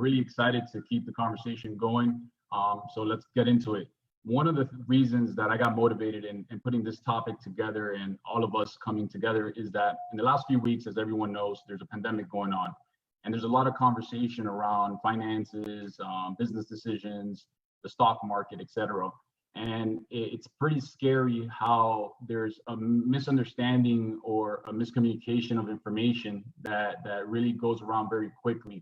really excited to keep the conversation going. So let's get into it. One of the reasons that I got motivated in putting this topic together and all of us coming together is that in the last few weeks, as everyone knows, there's a pandemic going on. And there's a lot of conversation around finances, business decisions, the stock market, et cetera. And it's pretty scary how there's a misunderstanding or a miscommunication of information that really goes around very quickly.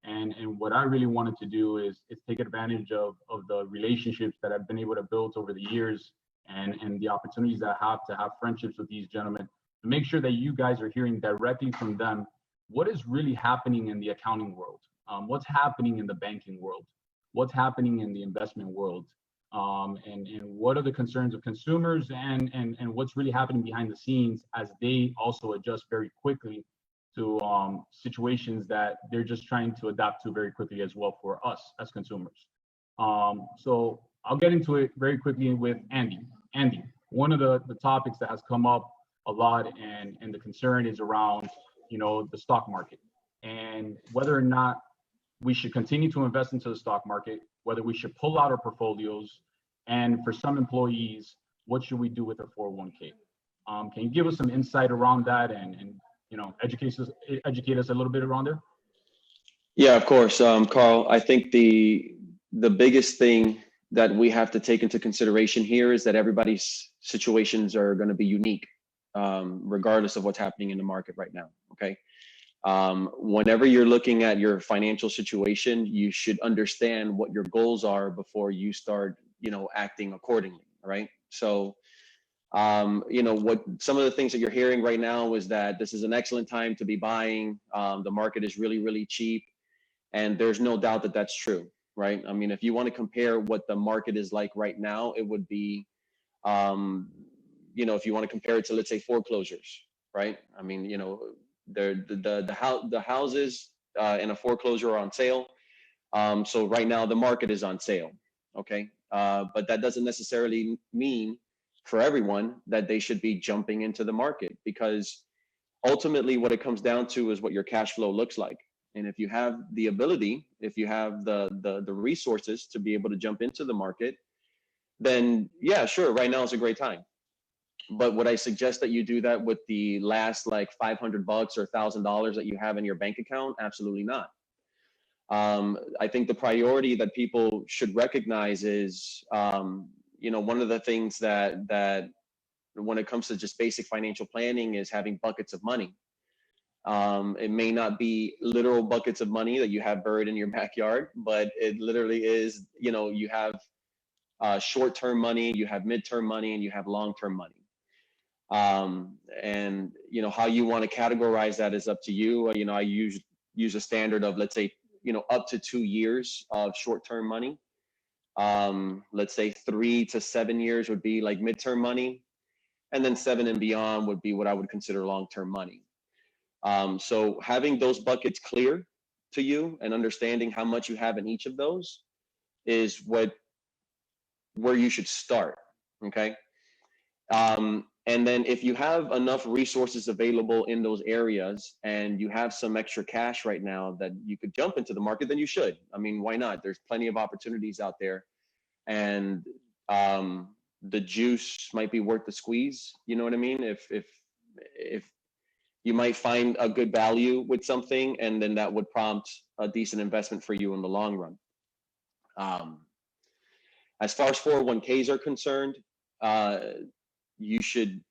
And what I really wanted to do is take advantage of the relationships that I've been able to build over the years and the opportunities that I have to have friendships with these gentlemen to make sure that you guys are hearing directly from them what is really happening in the accounting world, what's happening in the banking world, what's happening in the investment world, and what are the concerns of consumers and what's really happening behind the scenes as they also adjust very quickly to situations that they're just trying to adapt to very quickly as well for us as consumers. So I'll get into it very quickly with Andy. Andy, one of the topics that has come up a lot and the concern is around, the stock market and whether or not we should continue to invest into the stock market, whether we should pull out our portfolios, and for some employees, what should we do with our 401k? Can you give us some insight around that and educate us a little bit around there? Yeah, of course, Carl. I think the biggest thing that we have to take into consideration here is that everybody's situations are going to be unique, regardless of what's happening in the market right now. Okay. Whenever you're looking at your financial situation, you should understand what your goals are before you start, acting accordingly. Right. So, what some of the things that you're hearing right now is that this is an excellent time to be buying. The market is really, really cheap. And there's no doubt that that's true. Right. I mean, if you want to compare what the market is like right now, it would be, if you want to compare it to, let's say, foreclosures. Right. I mean, the houses in a foreclosure are on sale. So right now the market is on sale. Okay. But that doesn't necessarily mean for everyone that they should be jumping into the market, because ultimately what it comes down to is what your cash flow looks like. And if you have the ability, if you have the resources to be able to jump into the market, then yeah, sure, right now is a great time. But would I suggest that you do that with the last like $500 or $1,000 that you have in your bank account? Absolutely not. I think the priority that people should recognize is, one of the things that when it comes to just basic financial planning is having buckets of money. It may not be literal buckets of money that you have buried in your backyard, but it literally is, you have short-term money, you have mid-term money, and you have long-term money. And how you want to categorize that is up to you. I use a standard of, let's say, up to 2 years of short-term money. Let's say 3 to 7 years would be like mid-term money, and then 7 and beyond would be what I would consider long-term money. So having those buckets clear to you and understanding how much you have in each of those is where you should start. Okay. And then if you have enough resources available in those areas and you have some extra cash right now that you could jump into the market, then you should. I mean, why not? There's plenty of opportunities out there, and the juice might be worth the squeeze. You know what I mean? If you might find a good value with something, and then that would prompt a decent investment for you in the long run. As far as 401ks are concerned, you should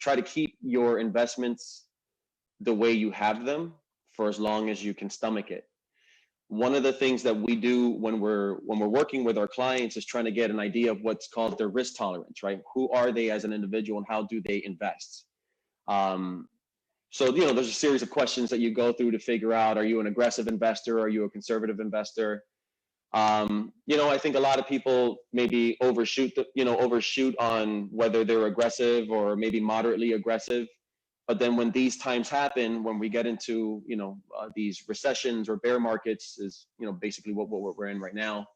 try to keep your investments the way you have them for as long as you can stomach it. One of the things that we do when we're working with our clients is trying to get an idea of what's called their risk tolerance, right? Who are they as an individual and how do they invest? So, there's a series of questions that you go through to figure out, are you an aggressive investor? Are you a conservative investor? I think a lot of people maybe overshoot on whether they're aggressive or maybe moderately aggressive. But then when these times happen, when we get into, these recessions or bear markets is, basically what we're in right now,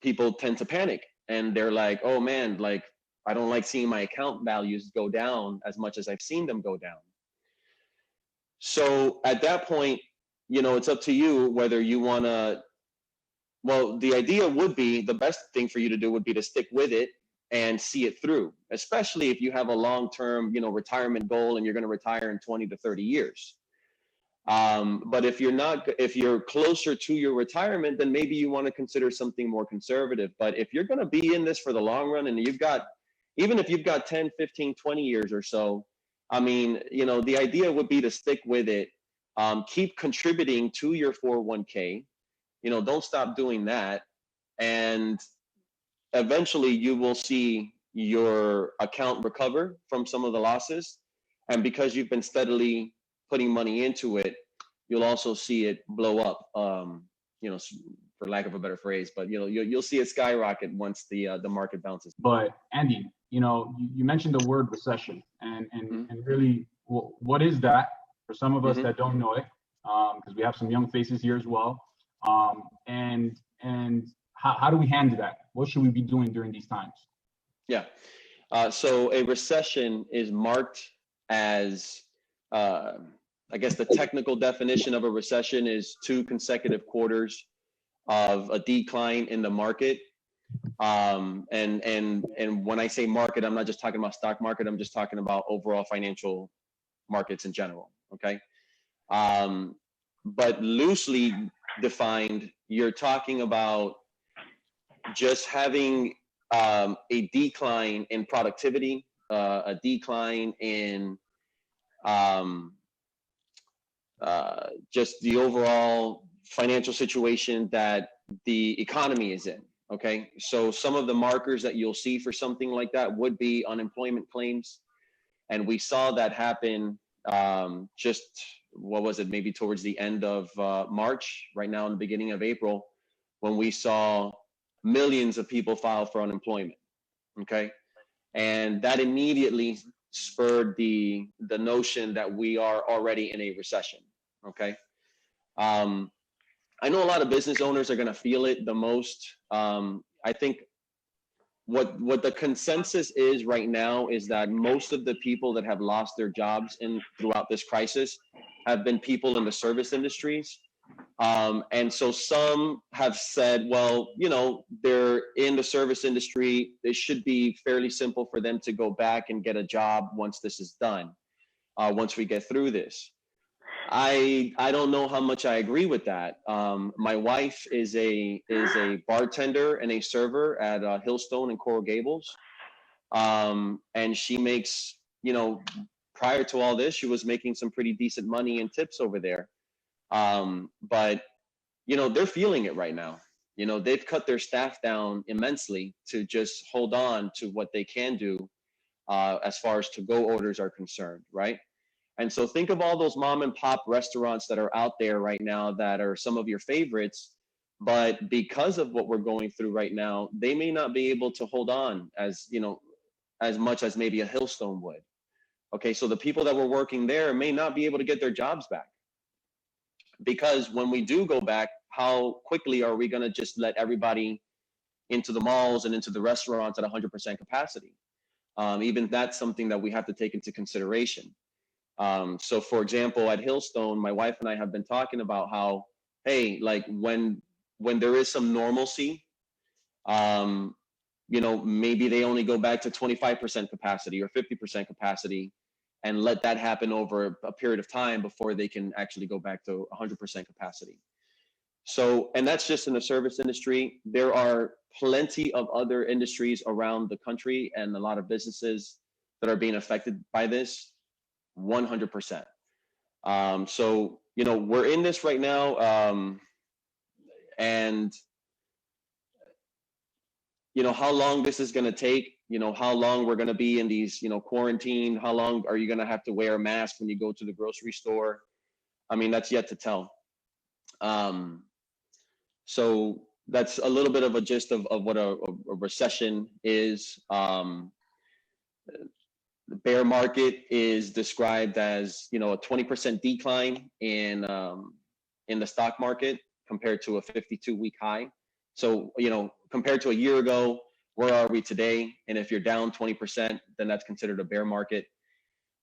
people tend to panic and they're like, oh man, like, I don't like seeing my account values go down as much as I've seen them go down. So at that point, it's up to you whether you want to. Well, the idea would be, the best thing for you to do would be to stick with it and see it through, especially if you have a long-term, retirement goal and you're going to retire in 20 to 30 years. But if you're closer to your retirement, then maybe you want to consider something more conservative. But if you're going to be in this for the long run, and even if you've got 10, 15, 20 years or so, I mean, the idea would be to stick with it. Keep contributing to your 401k. Don't stop doing that. And eventually you will see your account recover from some of the losses. And because you've been steadily putting money into it, you'll also see it blow up, for lack of a better phrase, but you'll see it skyrocket once the market bounces. But Andy, you mentioned the word recession, and really, what is that for some of us that don't know it? Because we have some young faces here as well. And how do we handle that? What should we be doing during these times? Yeah. So a recession is marked as, I guess the technical definition of a recession is 2 consecutive quarters of a decline in the market. And when I say market, I'm not just talking about stock market. I'm just talking about overall financial markets in general. Okay. But loosely defined, you're talking about just having a decline in productivity, a decline in just the overall financial situation that the economy is in. Okay, so some of the markers that you'll see for something like that would be unemployment claims, and we saw that happen just, what was it, maybe towards the end of March, right now in the beginning of April, when we saw millions of people file for unemployment. Okay, and that immediately spurred the notion that we are already in a recession. Okay. I know a lot of business owners are going to feel it the most. I think what the consensus is right now is that most of the people that have lost their jobs throughout this crisis have been people in the service industries. And so some have said, well, they're in the service industry. It should be fairly simple for them to go back and get a job once this is done, once we get through this. I don't know how much I agree with that. My wife is a bartender and a server at Hillstone in Coral Gables. And she makes, prior to all this, she was making some pretty decent money and tips over there. But they're feeling it right now. They've cut their staff down immensely to just hold on to what they can do as far as to-go orders are concerned, right? And so think of all those mom and pop restaurants that are out there right now that are some of your favorites, but because of what we're going through right now, they may not be able to hold on as much as maybe a Hillstone would. Okay, so the people that were working there may not be able to get their jobs back. Because when we do go back, how quickly are we going to just let everybody into the malls and into the restaurants at 100% capacity? Even that's something that we have to take into consideration. So for example, at Hillstone, my wife and I have been talking about how, hey, like when there is some normalcy, maybe they only go back to 25% capacity or 50% capacity and let that happen over a period of time before they can actually go back to 100% capacity. So, and that's just in the service industry. There are plenty of other industries around the country and a lot of businesses that are being affected by this. 100%. So, we're in this right now. And, how long this is going to take, how long we're going to be in these, quarantine, how long are you going to have to wear a mask when you go to the grocery store? I mean, that's yet to tell. So that's a little bit of a gist of what a recession is. The bear market is described as, a 20% decline in the stock market compared to a 52-week high. So, compared to a year ago, where are we today? And if you're down 20%, then that's considered a bear market.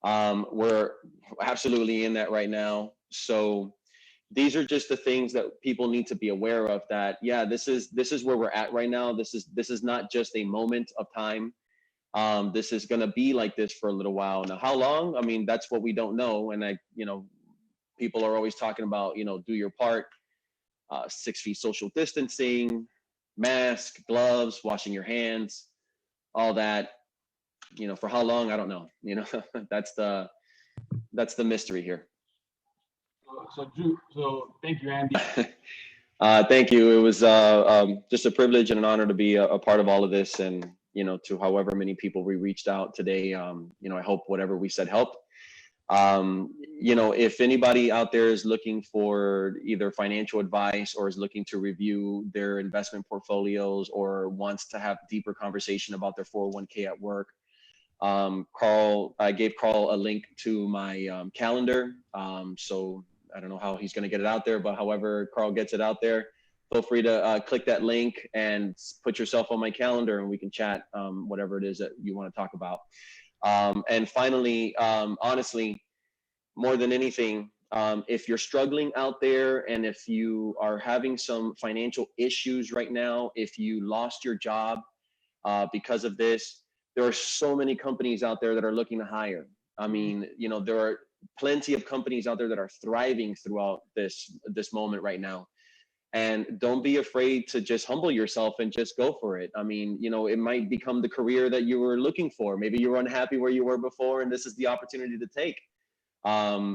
We're absolutely in that right now. So, these are just the things that people need to be aware of, that, yeah, this is where we're at right now. This is not just a moment of time. This is going to be like this for a little while. Now, how long? I mean, that's what we don't know. And people are always talking about, do your part, 6 feet social distancing, mask, gloves, washing your hands, all that. For how long? I don't know. That's the mystery here. So thank you, Andy. Thank you. It was just a privilege and an honor to be a part of all of this, and to however many people we reached out today. I hope whatever we said helped. If anybody out there is looking for either financial advice or is looking to review their investment portfolios or wants to have deeper conversation about their 401k at work, I gave Carl a link to my calendar. So I don't know how he's going to get it out there, but however Carl gets it out there, feel free to click that link and put yourself on my calendar, and we can chat whatever it is that you want to talk about. And finally, honestly, more than anything, if you're struggling out there and if you are having some financial issues right now, if you lost your job because of this, there are so many companies out there that are looking to hire. I mean, there are plenty of companies out there that are thriving throughout this moment right now. And don't be afraid to just humble yourself and just go for it. I mean, it might become the career that you were looking for. Maybe you were unhappy where you were before, and this is the opportunity to take.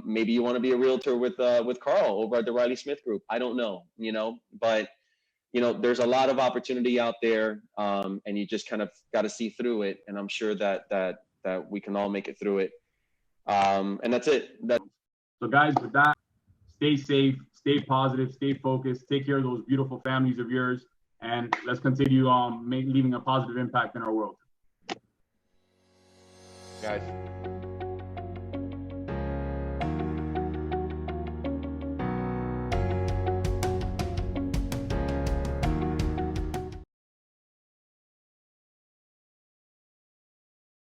Maybe you want to be a realtor with Carl over at the Riley Smith Group. I don't know, but there's a lot of opportunity out there, and you just kind of got to see through it. And I'm sure that we can all make it through it. And that's it. So guys, with that, stay safe, stay positive, stay focused, take care of those beautiful families of yours, and let's continue leaving a positive impact in our world. Guys.